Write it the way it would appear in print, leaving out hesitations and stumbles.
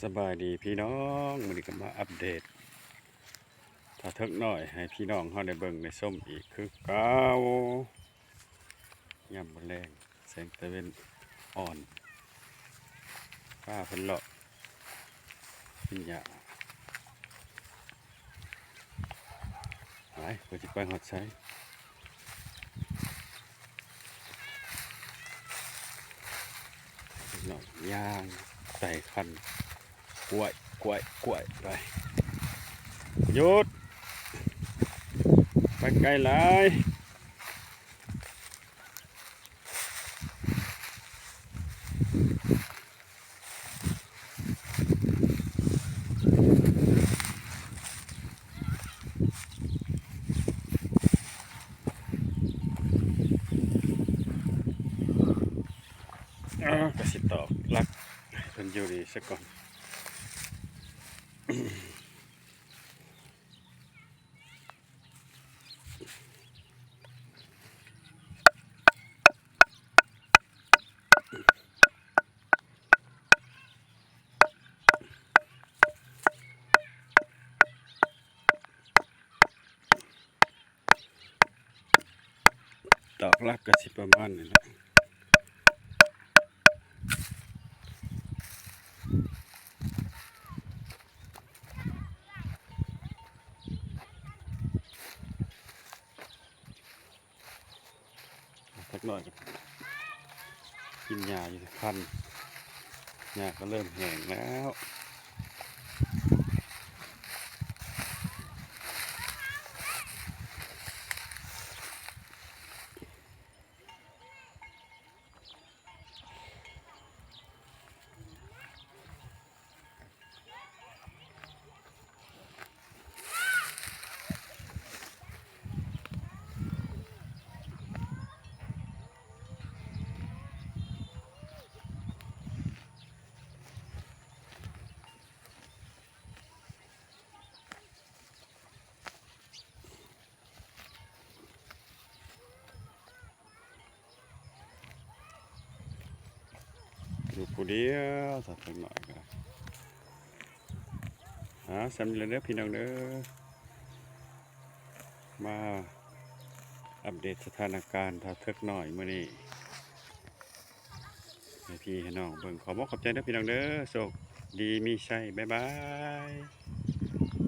สบายดีพี่น้องวันนี้ก็มาอัปเดตถ้าเทิกหน่อยให้พี่น้องเขาได้เบิ่งในส้มอีกคือเก้ายำมะแรงแสงตะเวนอ่อนป้าเพิ่นเลาะกินหญ้าไปเพื่อจะไปหอดใช้หน่อยย่างใส่คันกล้วยไปหยุดไปไกลหลายก็สิตอกลักเพิ่นอยู่นี่ซะก่อนตอกลักก็สิประมาณนี้แหละสักหน่อยก็กินหญ้าอยู่คันหญ้าก็เริ่มแห้งแล้วอยู่ผู้เดียวสักหน่อยก็สำเร็จแล้วพี่น้องเด้อมาอัปเดตสถานการณ์ถ้าเทิกหน่อยมื้อนี้ให้พี่ให้น้องเบิ่งขอบคุณขอบใจเด้อพี่น้องเด้อโชคดีมีชัยบ๊ายบาย